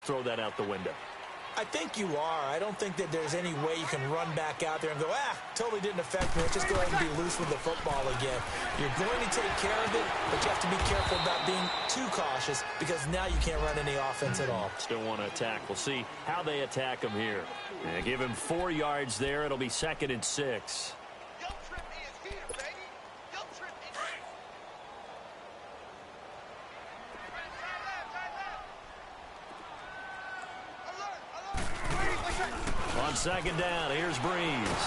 throw that out the window. I think you are. I don't think that there's any way you can run back out there and go, totally didn't affect me. Let's just go ahead and be loose with the football again. You're going to take care of it, but you have to be careful about being too cautious because now you can't run any offense at all. Still want to attack. We'll see how they attack him here. And give him 4 yards there. It'll be 2nd and 6. On 2nd down, here's Breeze.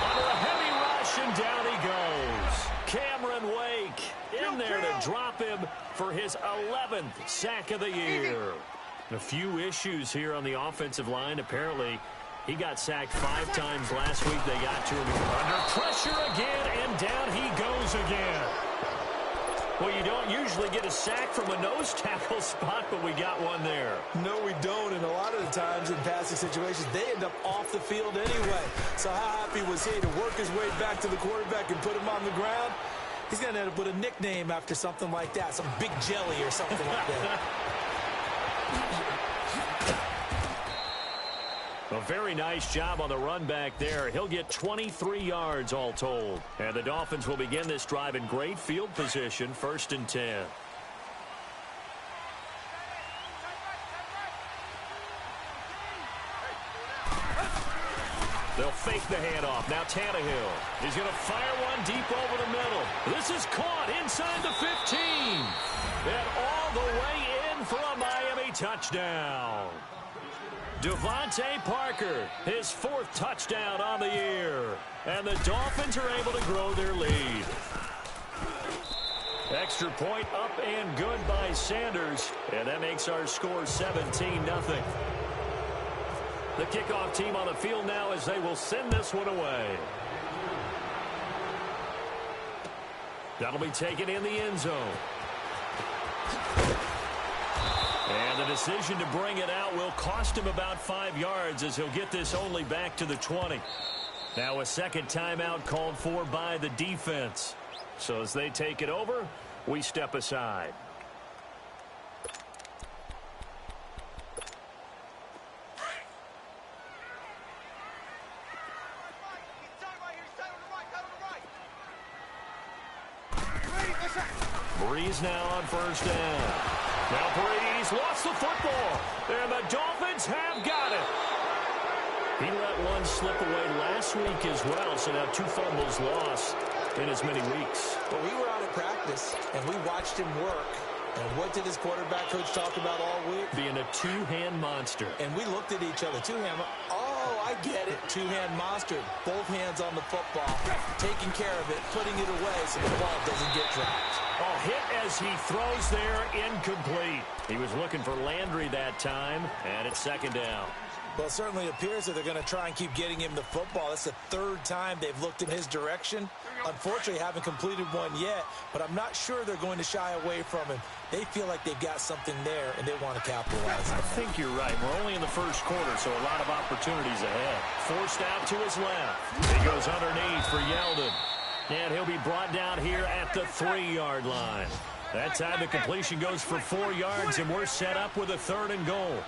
Under a heavy rush, and down he goes. Cameron Wake in there to drop him for his 11th sack of the year. A few issues here on the offensive line. Apparently, he got sacked 5 times last week. They got to him under pressure again, and down he goes again. Well, you don't usually get a sack from a nose tackle spot, but we got one there. No, we don't, and a lot of the times in passing situations, they end up off the field anyway. So how happy was he to work his way back to the quarterback and put him on the ground? He's going to end up with a nickname after something like that, some Big Jelly or something like that. A very nice job on the run back there. He'll get 23 yards all told. And the Dolphins will begin this drive in great field position, 1st and 10. They'll fake the handoff. Now Tannehill. He's going to fire one deep over the middle. This is caught inside the 15. And all the way in for a Miami touchdown. Devontae Parker, his 4th touchdown on the year. And the Dolphins are able to grow their lead. Extra point up and good by Sanders. And that makes our score 17-0. The kickoff team on the field now as they will send this one away. That'll be taken in the end zone. And the decision to bring it out will cost him about 5 yards as he'll get this only back to the 20. Now a second timeout called for by the defense. So as they take it over, we step aside. Breeze now on 1st down. Now Breeze lost the football, and the Dolphins have got it. He let one slip away last week as well, so now 2 fumbles lost in as many weeks. Well, we were out at practice, and we watched him work. And what did his quarterback coach talk about all week? Being a 2-hand monster. And we looked at each other. 2-hand. Oh, I get it. 2-hand monster. Both hands on the football. Taking care of it. Putting it away so the ball doesn't get dropped. Oh, hit as he throws there. Incomplete. He was looking for Landry that time. And it's 2nd down. Well, it certainly appears that they're going to try and keep getting him the football. That's the 3rd time they've looked in his direction. Unfortunately, haven't completed one yet, but I'm not sure they're going to shy away from him. They feel like they've got something there, and they want to capitalize on it. I think you're right. We're only in the 1st quarter, so a lot of opportunities ahead. Forced out to his left. He goes underneath for Yeldon. And he'll be brought down here at the 3-yard line. That time the completion goes for 4 yards, and we're set up with a 3rd and goal.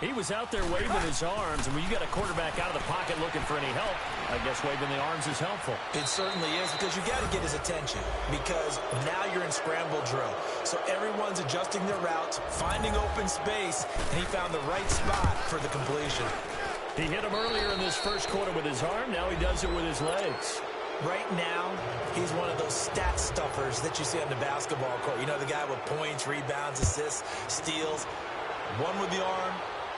He was out there waving his arms, and when you got a quarterback out of the pocket looking for any help, I guess waving the arms is helpful. It certainly is, because you got to get his attention, because now you're in scramble drill. So everyone's adjusting their routes, finding open space, and he found the right spot for the completion. He hit him earlier in this 1st quarter with his arm. Now he does it with his legs. Right now, he's one of those stat stuffers that you see on the basketball court. You know, the guy with points, rebounds, assists, steals. One with the arm,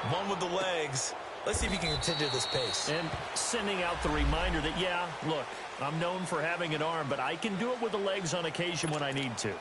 one with the legs. Let's see if he can continue this pace. And sending out the reminder that, yeah, look, I'm known for having an arm, but I can do it with the legs on occasion when I need to.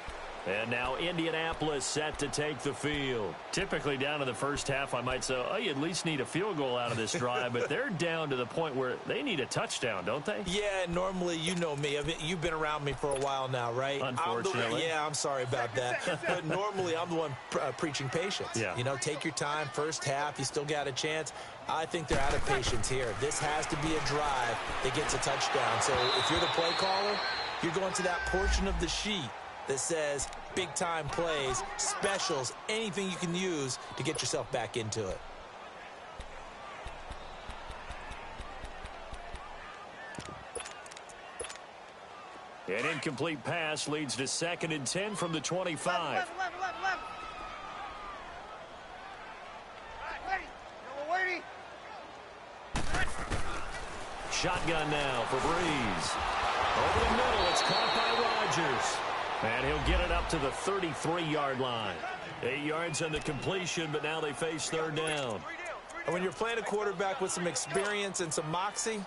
And now Indianapolis set to take the field. Typically down to the 1st half, I might say, oh, you at least need a field goal out of this drive, but they're down to the point where they need a touchdown, don't they? Yeah, normally, you know me. You've been around me for a while now, right? Unfortunately. I'm sorry about that. But normally, I'm the one preaching patience. Yeah. You know, take your time, 1st half, you still got a chance. I think they're out of patience here. This has to be a drive that gets a touchdown. So if you're the play caller, you're going to that portion of the sheet that says big-time plays, specials, anything you can use to get yourself back into it. An incomplete pass leads to 2nd and 10 from the 25. Shotgun now for Breeze. Over the middle, it's caught by Rodgers. And he'll get it up to the 33-yard line. 8 yards on the completion, but now they face 3rd down. And when you're playing a quarterback with some experience and some moxie,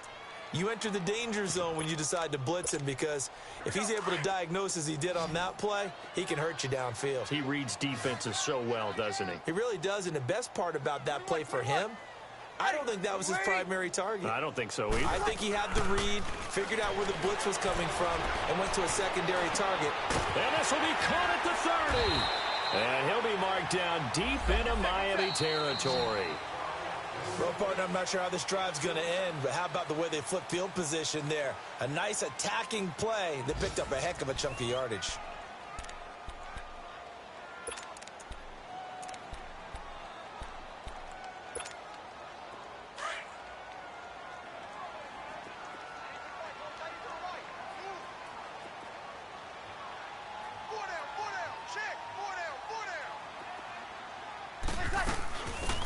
you enter the danger zone when you decide to blitz him, because if he's able to diagnose as he did on that play, he can hurt you downfield. He reads defenses so well, doesn't he? He really does, and the best part about that play for him, I don't think that was his primary target. I don't think so either. I think he had the read, figured out where the blitz was coming from, and went to a secondary target. And this will be caught at the 30. And he'll be marked down deep into Miami territory. Well, partner, I'm not sure how this drive's going to end, but how about the way they flip field position there? A nice attacking play that picked up a heck of a chunk of yardage.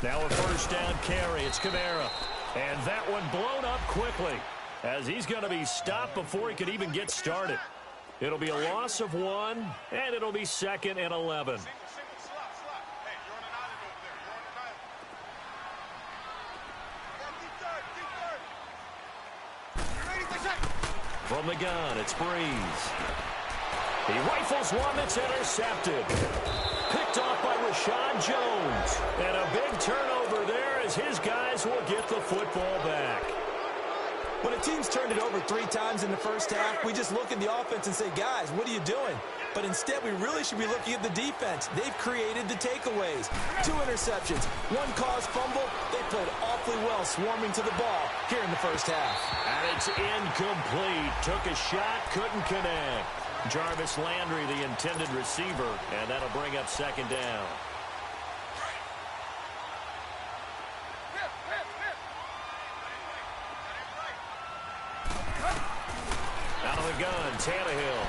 Now a 1st down carry. It's Kamara. And that one blown up quickly as he's going to be stopped before he could even get started. It'll be a loss of 1, and it'll be 2nd and 11. From the gun, it's Breeze. He rifles one that's intercepted. Picked off by Rashad Jones. And a big turnover there as his guys will get the football back. When a team's turned it over 3 times in the first half, we just look at the offense and say, guys, what are you doing? But instead, we really should be looking at the defense. They've created the takeaways. 2 interceptions, 1 caused fumble. They played awfully well swarming to the ball here in the first half. And it's incomplete. Took a shot, couldn't connect. Jarvis Landry, the intended receiver, and that'll bring up 2nd down. Out of the gun, Tannehill.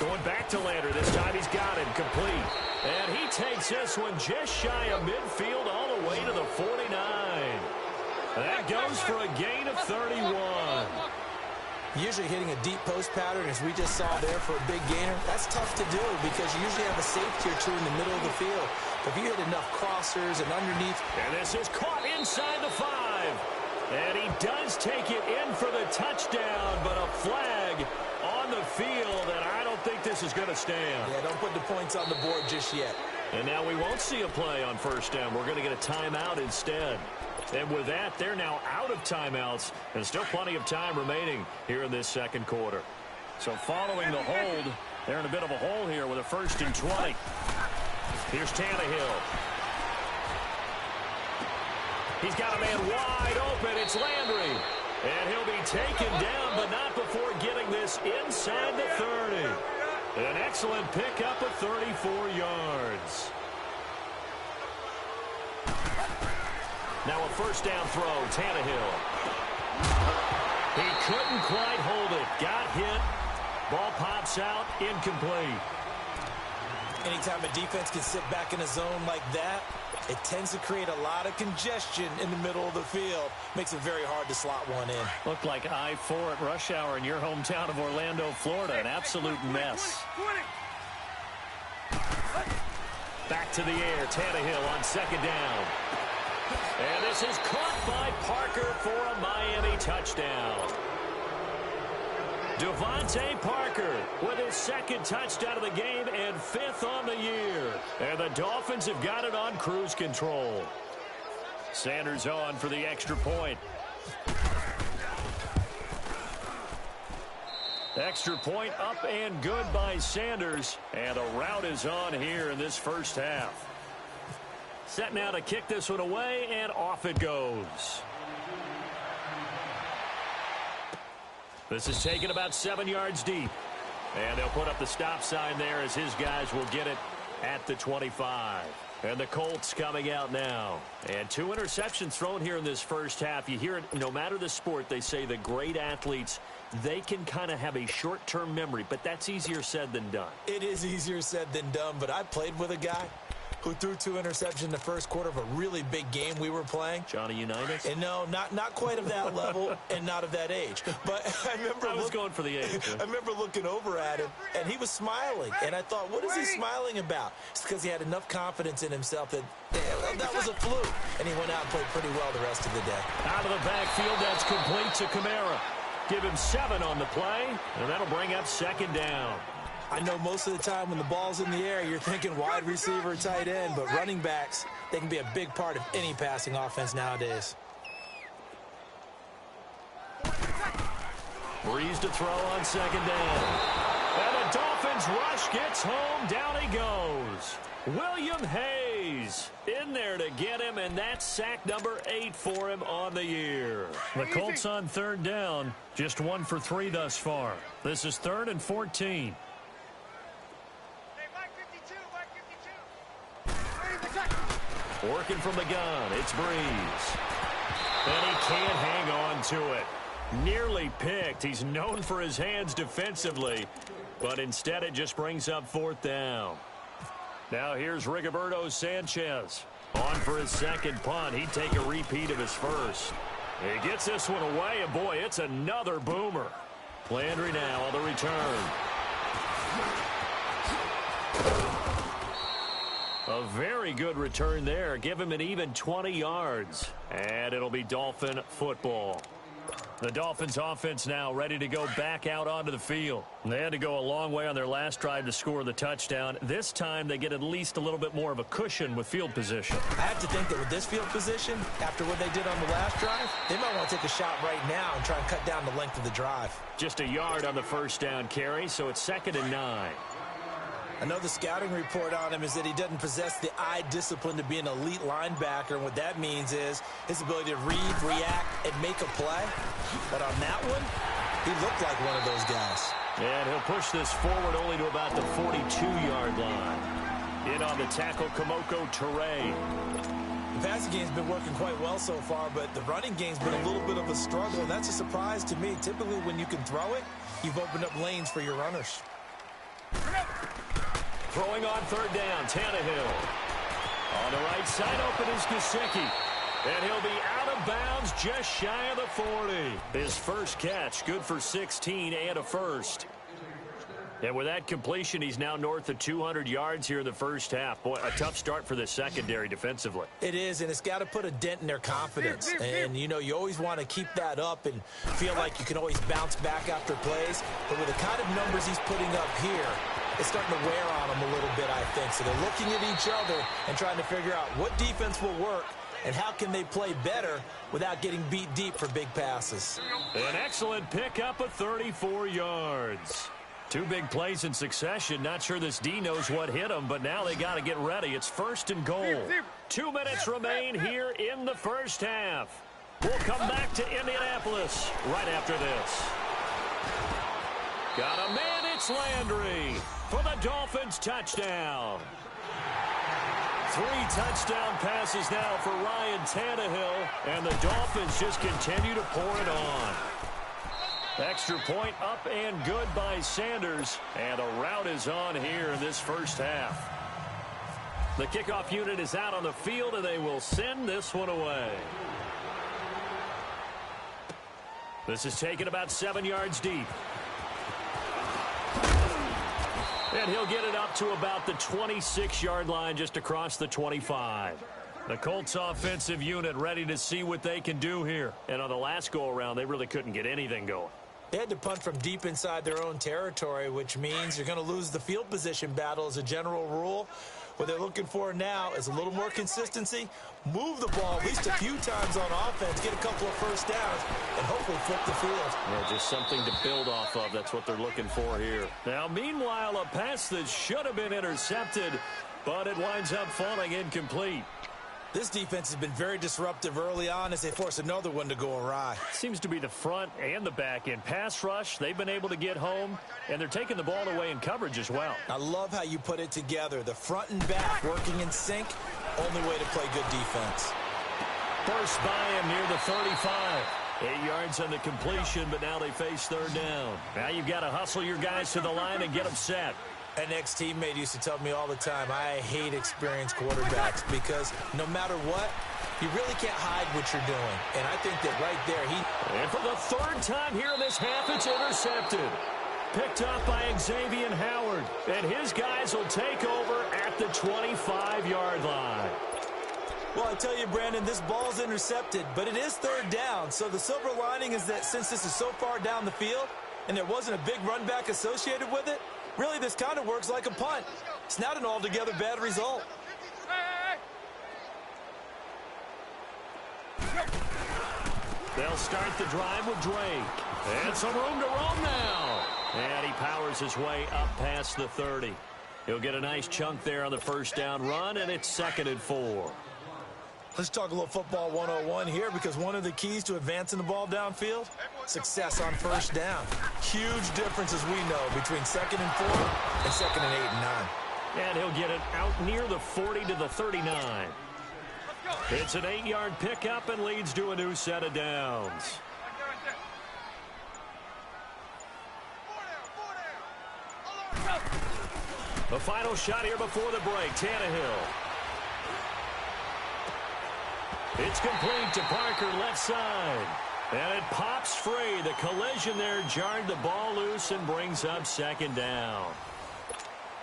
Going back to Landry. This time he's got him complete. And he takes this one just shy of midfield all the way to the 49. That goes for a gain of 31. Usually hitting a deep post pattern, as we just saw there, for a big gainer, that's tough to do because you usually have a safety or 2 in the middle of the field. But if you hit enough crossers and underneath. And this is caught inside the 5. And he does take it in for the touchdown, but a flag on the field, and I don't think this is going to stand. Yeah, don't put the points on the board just yet. And now we won't see a play on 1st down. We're going to get a timeout instead. And with that, they're now out of timeouts, and still plenty of time remaining here in this 2nd quarter. So following the hold, they're in a bit of a hole here with a 1st and 20. Here's Tannehill. He's got a man wide open. It's Landry. And he'll be taken down, but not before getting this inside the 30. An excellent pickup of 34 yards. Now a 1st down throw, Tannehill. He couldn't quite hold it. Got hit. Ball pops out, incomplete. Anytime a defense can sit back in a zone like that, it tends to create a lot of congestion in the middle of the field. Makes it very hard to slot one in. Looked like I-4 at rush hour in your hometown of Orlando, Florida. An absolute mess. Back to the air, Tannehill on 2nd down. And this is caught by Parker for a Miami touchdown. Devontae Parker with his 2nd touchdown of the game and 5th on the year. And the Dolphins have got it on cruise control. Sanders on for the extra point. Extra point up and good by Sanders. And a rout is on here in this first half. Set now to kick this one away, and off it goes. This is taken about 7 yards deep. And they'll put up the stop sign there as his guys will get it at the 25. And the Colts coming out now. And 2 interceptions thrown here in this first half. You hear it, no matter the sport, they say the great athletes, they can kind of have a short-term memory, but that's easier said than done. It is easier said than done, but I played with a guy who threw 2 interceptions in the first quarter of a really big game we were playing. Johnny Unitas? And no, not quite of that level and not of that age. But I was going for the age. I remember looking over at him, and he was smiling. And I thought, what is he smiling about? It's because he had enough confidence in himself that that was a fluke. And he went out and played pretty well the rest of the day. Out of the backfield, that's complete to Kamara. Give him 7 on the play, and that'll bring up 2nd down. I know most of the time when the ball's in the air, you're thinking wide receiver, tight end, but running backs, they can be a big part of any passing offense nowadays. Breeze to throw on 2nd down. And the Dolphins rush gets home. Down he goes. William Hayes in there to get him, and that's sack number 8 for him on the year. The Colts on 3rd down, just 1 for 3 thus far. This is 3rd and 14. Working from the gun, it's Breeze. And he can't hang on to it. Nearly picked. He's known for his hands defensively, but instead it just brings up 4th down. Now here's Rigoberto Sanchez. On for his 2nd punt. He'd take a repeat of his first. He gets this one away, and boy, it's another boomer. Landry now on the return. A very good return there. Give him an even 20 yards. And it'll be Dolphin football. The Dolphins offense now ready to go back out onto the field. They had to go a long way on their last drive to score the touchdown. This time they get at least a little bit more of a cushion with field position. I have to think that with this field position, after what they did on the last drive, they might want to take a shot right now and try and cut down the length of the drive. Just a yard on the first down carry, so it's 2nd and 9. I know the scouting report on him is that he doesn't possess the eye discipline to be an elite linebacker, and what that means is his ability to read, react, and make a play. But on that one, he looked like one of those guys. And he'll push this forward only to about the 42-yard line. In on the tackle, Kamoko Toure. The passing game's been working quite well so far, but the running game's been a little bit of a struggle, and that's a surprise to me. Typically, when you can throw it, you've opened up lanes for your runners. Throwing on 3rd down, Tannehill. On the right side, open is Gesicki. And he'll be out of bounds just shy of the 40. His first catch, good for 16 and a first. And with that completion, he's now north of 200 yards here in the first half. Boy, a tough start for the secondary defensively. It is, and it's got to put a dent in their confidence. And, you know, you always want to keep that up and feel like you can always bounce back after plays. But with the kind of numbers he's putting up here, it's starting to wear on them a little bit, I think. So they're looking at each other and trying to figure out what defense will work and how can they play better without getting beat deep for big passes. An excellent pickup of 34 yards. 2 big plays in succession. Not sure this D knows what hit him, but now they got to get ready. It's 1st and goal. 2 minutes remain here in the first half. We'll come back to Indianapolis right after this. Got a man, it's Landry for the Dolphins touchdown. 3 touchdown passes now for Ryan Tannehill, and the Dolphins just continue to pour it on. Extra point up and good by Sanders, and a rout is on here in this first half. The kickoff unit is out on the field, and they will send this one away. This is taken about 7 yards deep. And he'll get it up to about the 26-yard line, just across the 25. The Colts offensive unit ready to see what they can do here. And on the last go-around, they really couldn't get anything going. They had to punt from deep inside their own territory, which means you're going to lose the field position battle as a general rule. What they're looking for now is a little more consistency, move the ball at least a few times on offense, get a couple of first downs, and hopefully flip the field. Yeah, just something to build off of. That's what they're looking for here. Now, meanwhile, a pass that should have been intercepted, but it winds up falling incomplete. This defense has been very disruptive early on as they force another one to go awry. Seems to be the front and the back end. Pass rush, they've been able to get home, and they're taking the ball away in coverage as well. I love how you put it together. The front and back working in sync, only way to play good defense. First by him near the 35. 8 yards on the completion, but now they face third down. Now you've got to hustle your guys to the line and get them set. An ex-teammate used to tell me all the time, I hate experienced quarterbacks because no matter what, you really can't hide what you're doing. And I think that right there, And for the third time here in this half, it's intercepted. Picked up by Xavier Howard. And his guys will take over at the 25-yard line. Well, I tell you, Brandon, this ball's intercepted, but it is third down. So the silver lining is that since this is so far down the field and there wasn't a big run back associated with it, really this kind of works like a punt. It's not an altogether bad result. They'll start the drive with Drake. And some room to roam now. And he powers his way up past the 30. He'll get a nice chunk there on the first down run, and it's 2nd and 4. Let's talk a little football 101 here because one of the keys to advancing the ball downfield, success on first down. Huge difference, as we know, between 2nd and 4 and 2nd and 8 and 9. And he'll get it out near the 40 to the 39. It's an 8-yard pickup and leads to a new set of downs. The final shot here before the break, Tannehill. It's complete to Parker, left side. And it pops free. The collision there jarred the ball loose and brings up 2nd down.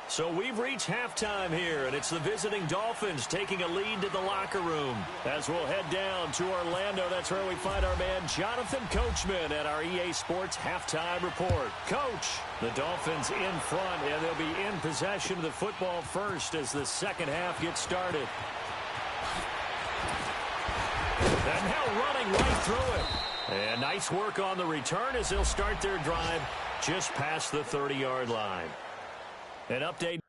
So we've reached halftime here, and it's the visiting Dolphins taking a lead to the locker room. As we'll head down to Orlando, that's where we find our man Jonathan Coachman at our EA Sports Halftime Report. Coach, the Dolphins in front, and they'll be in possession of the football first as the second half gets started. And now running right through it. And nice work on the return as they'll start their drive just past the 30-yard line. An update.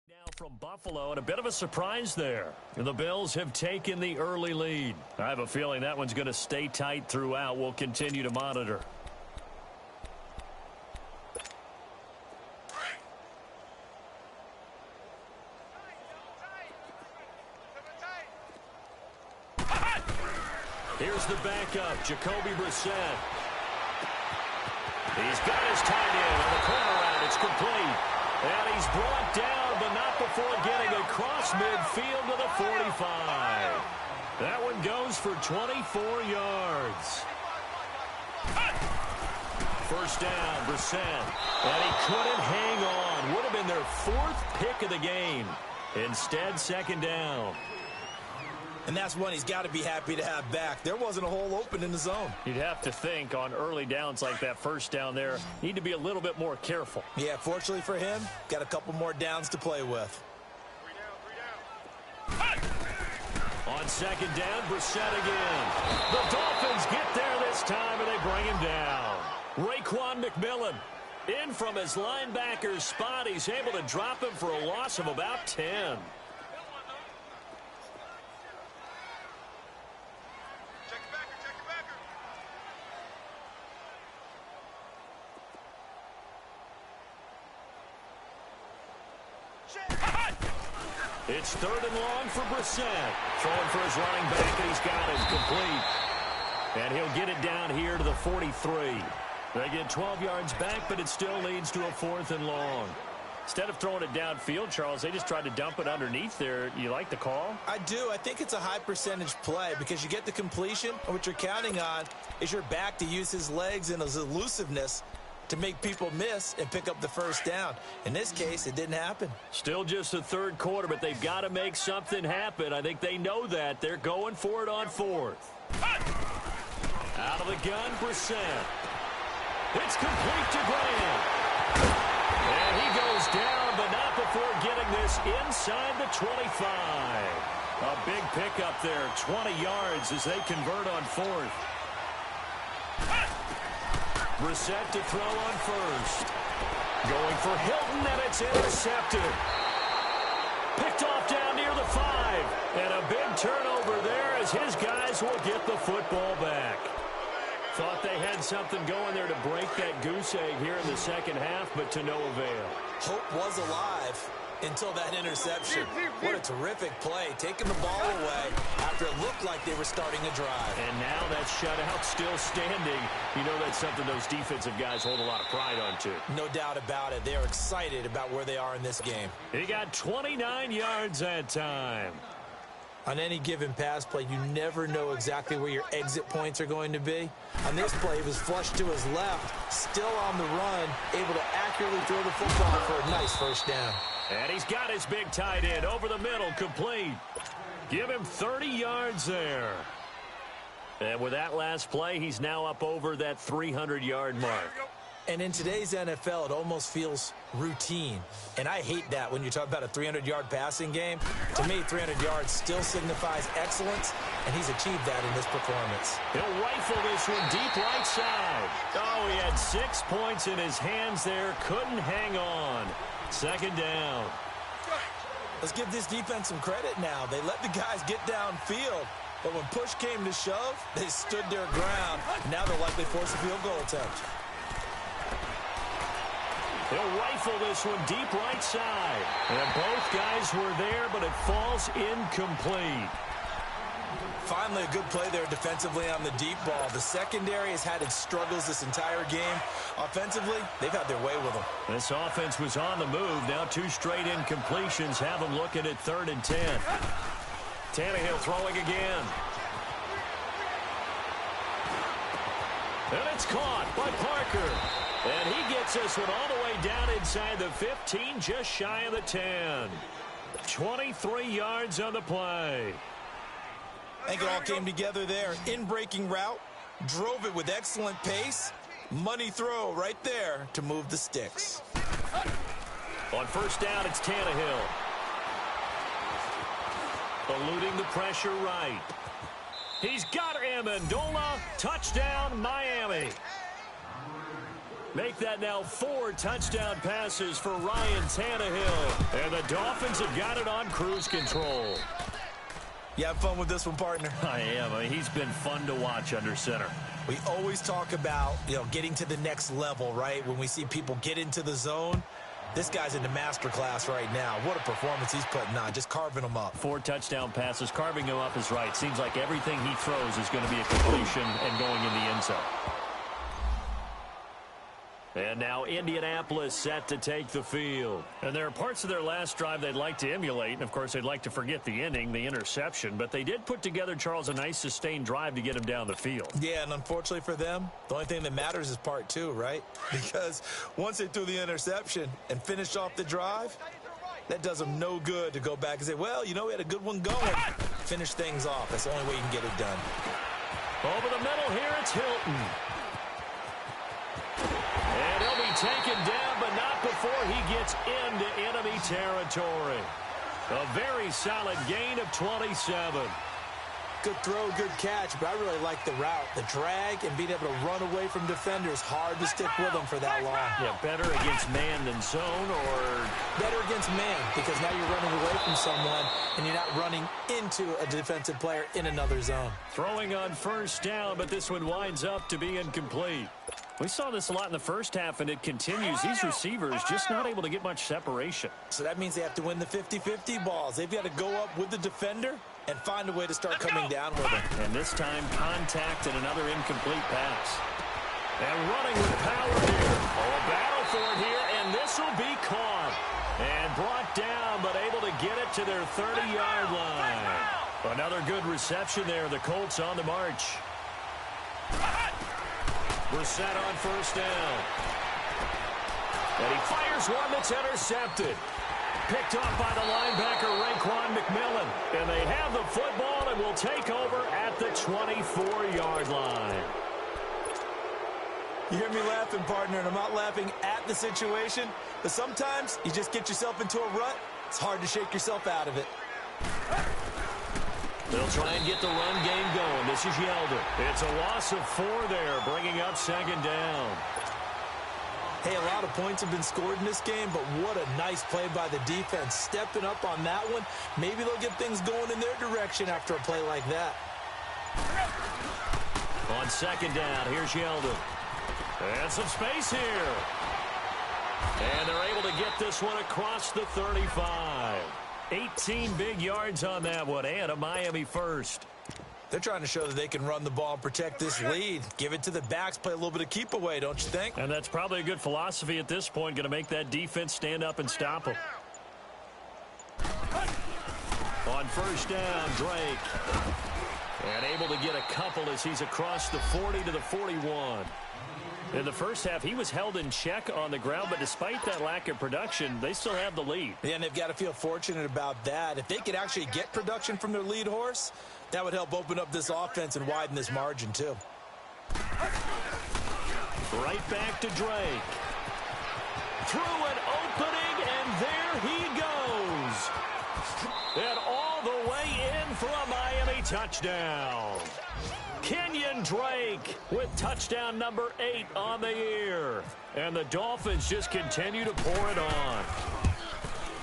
Now from Buffalo, and a bit of a surprise there. The Bills have taken the early lead. I have a feeling that one's going to stay tight throughout. We'll continue to monitor. Here's the backup, Jacoby Brissett. He's got his tight end on the corner route. It's complete. And he's brought down, but not before getting across midfield to the 45. That one goes for 24 yards. First down, Brissett. And he couldn't hang on. Would have been their 4th pick of the game. Instead, 2nd down. And that's one he's got to be happy to have back. There wasn't a hole open in the zone. You'd have to think on early downs like that first down there, need to be a little bit more careful. Yeah, fortunately for him, got a couple more downs to play with. On 2nd down, Brissett again. The Dolphins get there this time, and they bring him down. Raekwon McMillan. In from his linebacker's spot, he's able to drop him for a loss of about 10. It's 3rd and long for Brissett. Throwing for his running back, and he's got it complete. And he'll get it down here to the 43. They get 12 yards back, but it still leads to a 4th and long. Instead of throwing it downfield, Charles, they just tried to dump it underneath there. You like the call? I do. I think it's a high percentage play because you get the completion, and what you're counting on is your back to use his legs and his elusiveness to make people miss and pick up the first down. In this case, it didn't happen. Still just the 3rd quarter, but they've got to make something happen. I think they know that. They're going for it on 4th. Out of the gun, Brissett. It's complete to Graham. And he goes down, but not before getting this inside the 25. A big pickup there, 20 yards as they convert on 4th. Brissett to throw on 1st. Going for Hilton, and it's intercepted. Picked off down near the 5. And a big turnover there as his guys will get the football back. Thought they had something going there to break that goose egg here in the second half, but to no avail. Hope was alive until that interception. What a terrific play, taking the ball away after it looked like they were starting a drive. And now that shutout still standing. You know that's something those defensive guys hold a lot of pride on, too. No doubt about it. They're excited about where they are in this game. He got 29 yards that time. On any given pass play, you never know exactly where your exit points are going to be. On this play, he was flushed to his left, still on the run, able to accurately throw the football for a nice first down. And he's got his big tight end over the middle, complete. Give him 30 yards there. And with that last play, he's now up over that 300-yard mark. And in today's NFL, it almost feels routine. And I hate that when you talk about a 300-yard passing game. To me, 300 yards still signifies excellence, and he's achieved that in this performance. He'll rifle this one deep right side. Oh, he had 6 points in his hands there. Couldn't hang on. 2nd down. Let's give this defense some credit now. They let the guys get downfield. But when push came to shove, they stood their ground. Now they'll likely force a field goal attempt. He'll rifle this one deep right side. And both guys were there, but it falls incomplete. Finally, a good play there defensively on the deep ball. The secondary has had its struggles this entire game. Offensively, they've had their way with them. This offense was on the move. Now 2 straight incompletions have them looking at 3rd and 10. Tannehill throwing again. And it's caught by Parker. And he gets this one all the way down inside the 15, just shy of the 10. 23 yards on the play. I think it all came together there. In-breaking route, drove it with excellent pace. Money throw right there to move the sticks. On 1st down, it's Tannehill. Eluding the pressure right. He's got Amendola. Touchdown, Miami. Make that now 4 touchdown passes for Ryan Tannehill. And the Dolphins have got it on cruise control. You have fun with this one, partner? I am. I mean, he's been fun to watch under center. We always talk about, getting to the next level, right? When we see people get into the zone, this guy's in the master class right now. What a performance he's putting on, just carving them up. 4 touchdown passes. Carving them up is right. Seems like everything he throws is going to be a completion and going in the end zone. And now Indianapolis set to take the field. And there are parts of their last drive they'd like to emulate. And, of course, they'd like to forget the ending, the interception. But they did put together, Charles, a nice sustained drive to get him down the field. Yeah, and unfortunately for them, the only thing that matters is part 2, right? Because once they threw the interception and finished off the drive, that does them no good to go back and say, well, we had a good one going. Finish things off. That's the only way you can get it done. Over the middle here, it's Hilton. And he'll be taken down, but not before he gets into enemy territory. A very solid gain of 27. Good throw, good catch, but I really like the route, the drag, and being able to run away from defenders. Hard to stick with them for that long. Yeah, better against man than zone, or better against man, because now you're running away from someone and you're not running into a defensive player in another zone. Throwing on first down, but this one winds up to be incomplete. We saw this a lot in the first half, and it continues. These receivers just not able to get much separation. So that means they have to win the 50-50 balls. They've got to go up with the defender and find a way to start coming down with him. And this time, contact and another incomplete pass. And running with power here. Oh, a battle for it here, and this will be caught. And brought down, but able to get it to their 30-yard line. Another good reception there. The Colts on the march. We're set on first down. And he fires one that's intercepted. Picked off by the linebacker, Raekwon McMillan. And they have the football and will take over at the 24-yard line. You hear me laughing, partner, and I'm not laughing at the situation, but sometimes you just get yourself into a rut. It's hard to shake yourself out of it. They'll try and get the run game going. This is Yeldon. It's a loss of 4 there, bringing up second down. Hey, a lot of points have been scored in this game, but what a nice play by the defense. Stepping up on that one. Maybe they'll get things going in their direction after a play like that. On second down, here's Yeldon. And some space here. And they're able to get this one across the 35. 18 big yards on that one, and a Miami first. They're trying to show that they can run the ball and protect this lead. Give it to the backs, play a little bit of keep away, don't you think? And that's probably a good philosophy at this point, going to make that defense stand up and stop them. On first down, Drake. And able to get a couple as he's across the 40 to the 41. In the first half, he was held in check on the ground, but despite that lack of production, they still have the lead. Yeah, and they've got to feel fortunate about that. If they could actually get production from their lead horse, that would help open up this offense and widen this margin, too. Right back to Drake. Through an opening, and there he goes. And all the way in for a Miami touchdown. Kenyon Drake with touchdown number 8 on the year. And the Dolphins just continue to pour it on.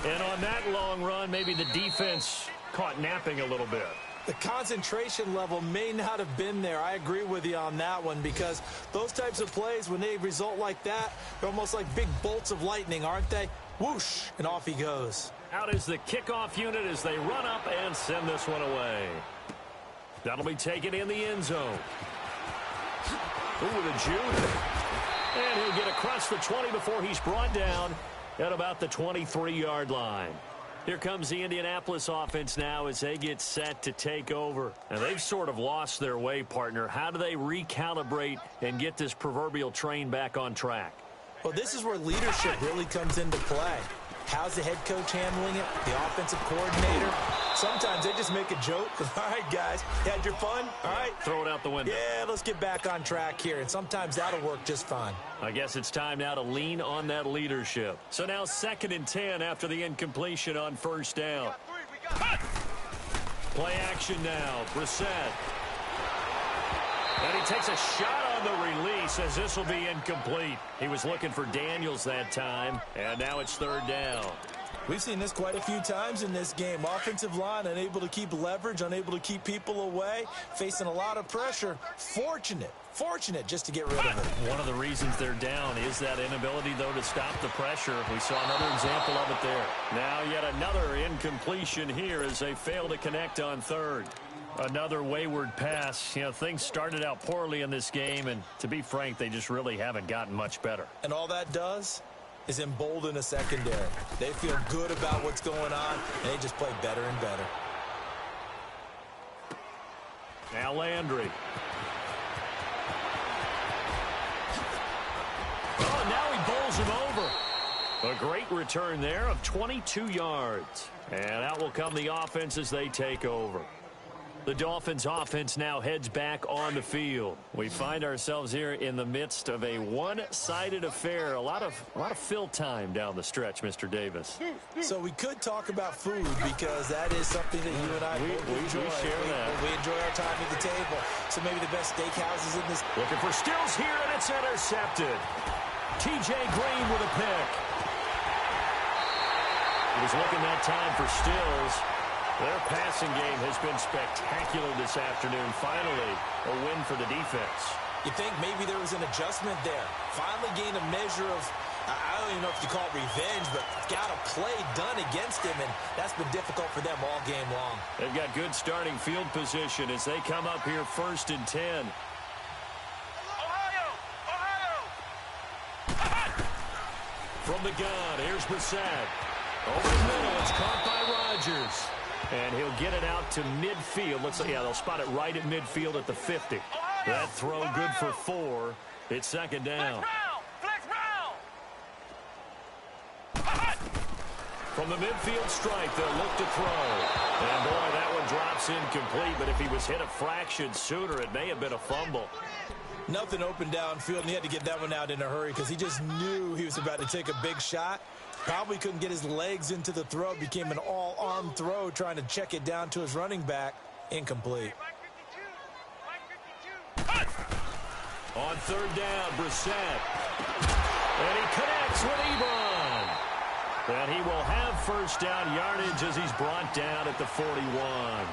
And on that long run, maybe the defense caught napping a little bit. The concentration level may not have been there. I agree with you on that one, because those types of plays, when they result like that, they're almost like big bolts of lightning, aren't they? Whoosh, and off he goes. Out is the kickoff unit as they run up and send this one away. That'll be taken in the end zone. Ooh, the juke. And he'll get across the 20 before he's brought down at about the 23-yard line. Here comes the Indianapolis offense now as they get set to take over. And they've sort of lost their way, partner. How do they recalibrate and get this proverbial train back on track? Well, this is where leadership really comes into play. How's the head coach handling it? The offensive coordinator? Sometimes they just make a joke. All right, guys, you had your fun? All right. Throw it out the window. Yeah, let's get back on track here. And sometimes that'll work just fine. I guess it's time now to lean on that leadership. So now 2nd and 10 after the incompletion on first down. Play action now. Brissett. And he takes a shot on the release as this will be incomplete. He was looking for Daniels that time, and now it's 3rd down. We've seen this quite a few times in this game. Offensive line unable to keep leverage, unable to keep people away, facing a lot of pressure. Fortunate just to get rid of it. One of the reasons they're down is that inability, though, to stop the pressure. We saw another example of it there. Now yet another incompletion here as they fail to connect on 3rd. Another wayward pass. You know, things started out poorly in this game, and to be frank, they just really haven't gotten much better. And all that does is embolden a secondary. They feel good about what's going on, and they just play better and better. Now Landry. Oh, now he bowls him over. A great return there of 22 yards. And out will come the offense as they take over. The Dolphins offense now heads back on the field. We find ourselves here in the midst of a one-sided affair. A lot of fill time down the stretch, Mr. Davis. So we could talk about food because that is something that you and I both enjoy. We share that. We enjoy our time at the table. So maybe the best steakhouses in this. Looking for Stills here, and it's intercepted. T.J. Green with a pick. He was looking that time for Stills. Their passing game has been spectacular this afternoon. Finally, a win for the defense. You think maybe there was an adjustment there. Finally gained a measure of, I don't even know if you call it revenge, but got a play done against him, and that's been difficult for them all game long. They've got good starting field position as they come up here 1st and 10. From the gun, here's Brissett. Over the middle, it's caught by Rodgers. And he'll get it out to midfield. Looks like, yeah, they'll spot it right at midfield at the 50. That throw good for 4. It's 2nd down. From the midfield strike, they'll look to throw. And, boy, that one drops incomplete. But if he was hit a fraction sooner, it may have been a fumble. Nothing open downfield, and he had to get that one out in a hurry because he just knew he was about to take a big shot. Probably couldn't get his legs into the throw. Became an all-arm throw trying to check it down to his running back. Incomplete. On 3rd down, Brissett. And he connects with Ebron. And he will have 1st down yardage as he's brought down at the 41.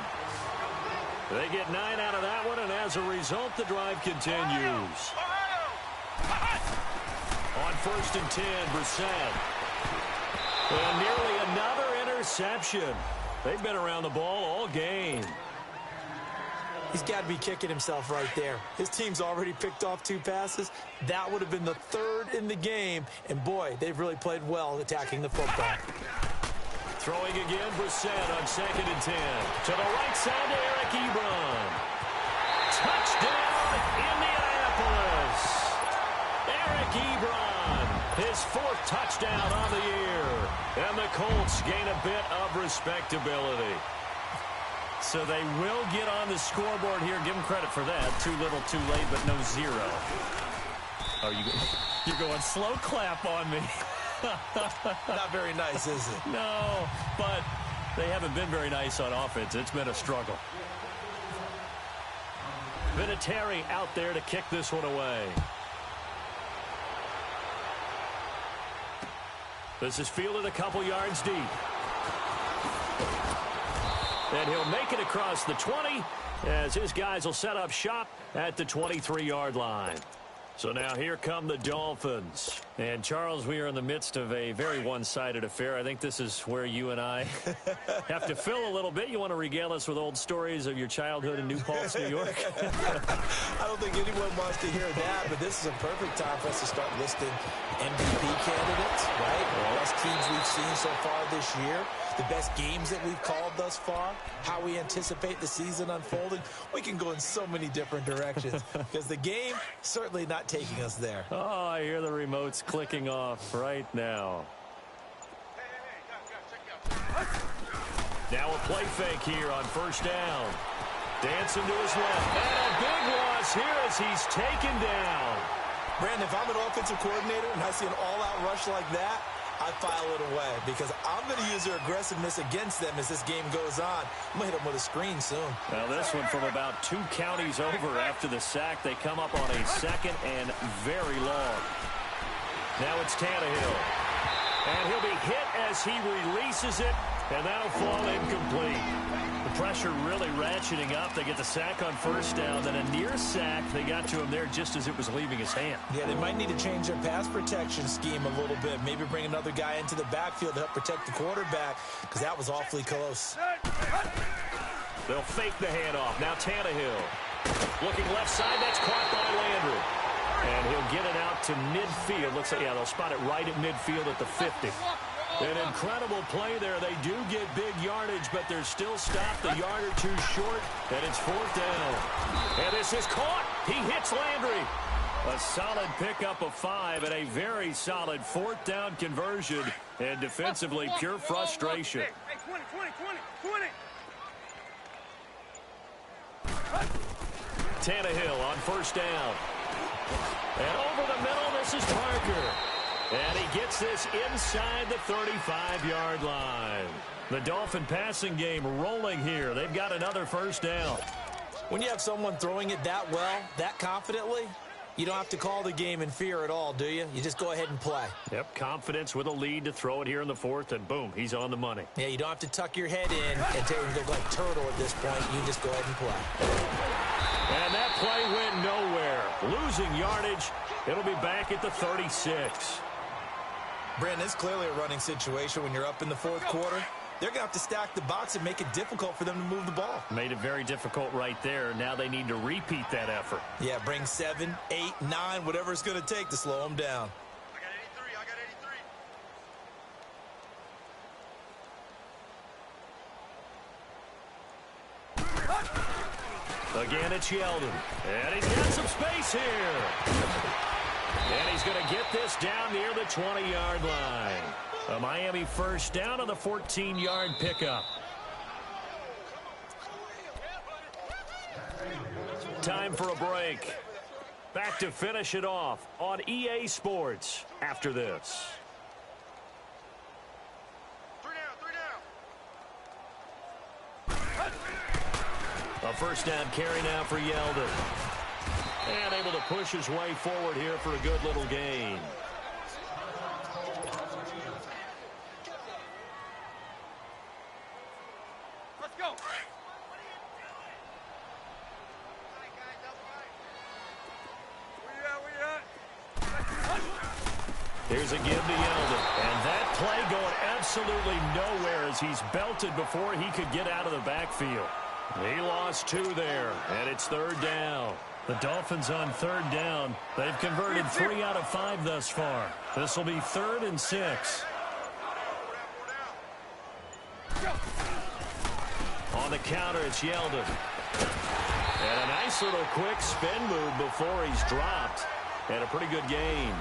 They get 9 out of that one, and as a result, the drive continues. On 1st and 10, Brissett. And nearly another interception. They've been around the ball all game. He's got to be kicking himself right there. His team's already picked off 2 passes. That would have been the 3rd in the game. And, boy, they've really played well attacking the football. Throwing again, Brissett on 2nd and 10. To the right side to Eric Ebron. Touchdown, Indianapolis. Eric Ebron, his 4th touchdown on the year. And the Colts gain a bit of respectability. So they will get on the scoreboard here. Give them credit for that. Too little, too late, but no 0. Oh, you're going slow clap on me. Not very nice, is it? No, but they haven't been very nice on offense. It's been a struggle. Vinatieri out there to kick this one away. This is fielded a couple yards deep. And he'll make it across the 20 as his guys will set up shop at the 23-yard line. So now here come the Dolphins. And, Charles, we are in the midst of a very one-sided affair. I think this is where you and I have to fill a little bit. You want to regale us with old stories of your childhood in New Paltz, New York? I don't think anyone wants to hear that, but this is a perfect time for us to start listing MVP candidates, right? The best teams we've seen so far this year, the best games that we've called thus far, how we anticipate the season unfolding. We can go in so many different directions because the game certainly not taking us there. Oh, I hear the remotes clicking off right now. Now a play fake here on 1st down. Dancing to his left. And a big loss here as he's taken down. Brandon, if I'm an offensive coordinator and I see an all-out rush like that, I file it away because I'm going to use their aggressiveness against them as this game goes on. I'm going to hit them with a screen soon. Now this one from about 2 counties over after the sack. They come up on a 2nd and very long. Now it's Tannehill. And he'll be hit as he releases it, and that'll fall incomplete. The pressure really ratcheting up. They get the sack on 1st down, then a near sack. They got to him there just as it was leaving his hand. Yeah, they might need to change their pass protection scheme a little bit. Maybe bring another guy into the backfield to help protect the quarterback because that was awfully close. They'll fake the handoff. Now Tannehill. Looking left side. That's caught by Landry. And he'll get it out to midfield. Looks like, yeah, they'll spot it right at midfield at the 50. An incredible play there. They do get big yardage, but they're still stopped a yard or 2 short, and it's 4th down. And this is caught. He hits Landry. A solid pickup of 5 and a very solid 4th down conversion. And defensively, pure frustration. Tannehill on first down. And over the middle, this is Parker. And he gets this inside the 35-yard line. The Dolphin passing game rolling here. They've got another first down. When you have someone throwing it that well, that confidently, you don't have to call the game in fear at all, do you? You just go ahead and play. Yep, confidence with a lead to throw it here in the fourth, and boom, he's on the money. Yeah, you don't have to tuck your head in and take look like turtle at this point. You just go ahead and play. And that play went nowhere. Losing yardage. It'll be back at the 36. Brandon, it's clearly a running situation when you're up in the fourth quarter. They're going to have to stack the box and make it difficult for them to move the ball. Made it very difficult right there. Now they need to repeat that effort. Yeah, bring 7, 8, 9, whatever it's going to take to slow them down. Again, it's Yeldon. And he's got some space here. And he's going to get this down near the 20-yard line. A Miami first down on the 14-yard pickup. Time for a break. Back to finish it off on EA Sports after this. A first down carry now for Yeldon. And able to push his way forward here for a good little gain. Let's go. Here's a give to Yeldon. And that play going absolutely nowhere as he's belted before he could get out of the backfield. He lost 2 there, and it's third down. The Dolphins on third down. They've converted 3 out of 5 thus far. This will be 3rd and 6. On the counter, it's Yeldon. And a nice little quick spin move before he's dropped. And a pretty good gain.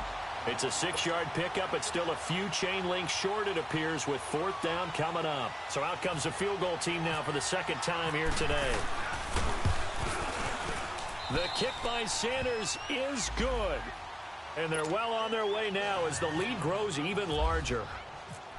It's a 6-yard pickup. It's still a few chain links short, it appears, with 4th down coming up. So out comes the field goal team now for the second time here today. The kick by Sanders is good. And they're well on their way now as the lead grows even larger.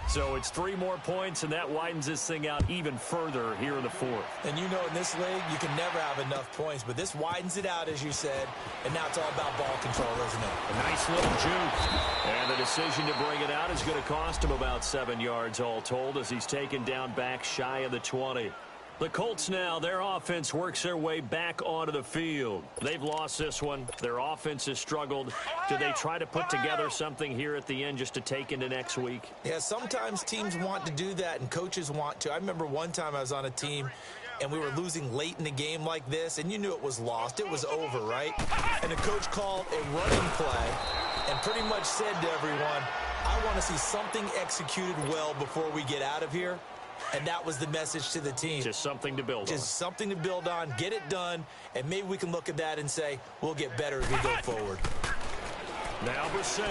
So it's 3 more points, and that widens this thing out even further here in the fourth. And you know in this league, you can never have enough points, but this widens it out, as you said, and now it's all about ball control, isn't it? A nice little juke. And the decision to bring it out is going to cost him about 7 yards all told as he's taken down back shy of the 20. The Colts now, their offense works their way back onto the field. They've lost this one. Their offense has struggled. Do they try to put together something here at the end just to take into next week? Yeah, sometimes teams want to do that and coaches want to. I remember one time I was on a team and we were losing late in the game like this, and you knew it was lost. It was over, right? And the coach called a running play and pretty much said to everyone, I want to see something executed well before we get out of here. And that was the message to the team. Just something to build on. Just something to build on, get it done, and maybe we can look at that and say, we'll get better as we go forward. Now Brissett.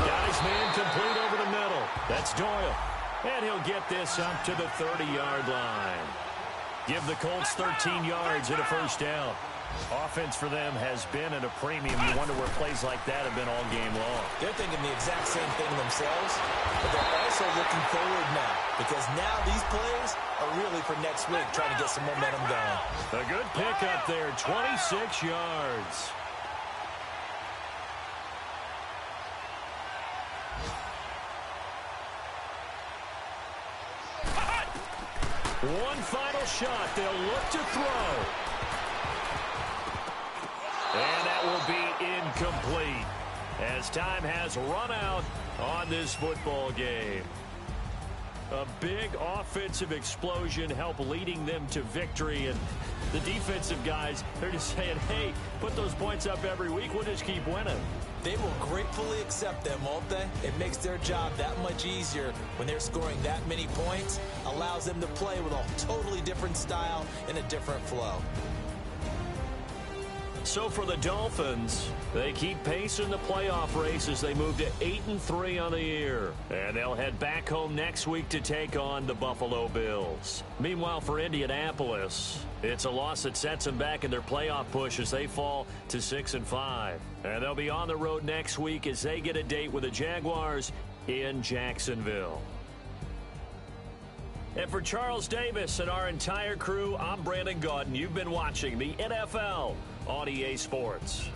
Got his man complete over the middle. That's Doyle. And he'll get this up to the 30-yard line. Give the Colts 13 yards and a first down. Offense for them has been at a premium. You wonder where plays like that have been all game long. They're thinking the exact same thing themselves, but they're also looking forward now because now these plays are really for next week, trying to get some momentum going. A good pickup there, 26 yards. One final shot. They'll look to throw. And that will be incomplete as time has run out on this football game. A big offensive explosion helped leading them to victory. And the defensive guys, they're just saying, hey, put those points up every week. We'll just keep winning. They will gratefully accept them, won't they? It makes their job that much easier when they're scoring that many points. Allows them to play with a totally different style and a different flow. So for the Dolphins, they keep pace in the playoff race as they move to 8-3 on the year. And they'll head back home next week to take on the Buffalo Bills. Meanwhile, for Indianapolis, it's a loss that sets them back in their playoff push as they fall to 6-5. And they'll be on the road next week as they get a date with the Jaguars in Jacksonville. And for Charles Davis and our entire crew, I'm Brandon Gaudin. You've been watching the NFL on EA Sports.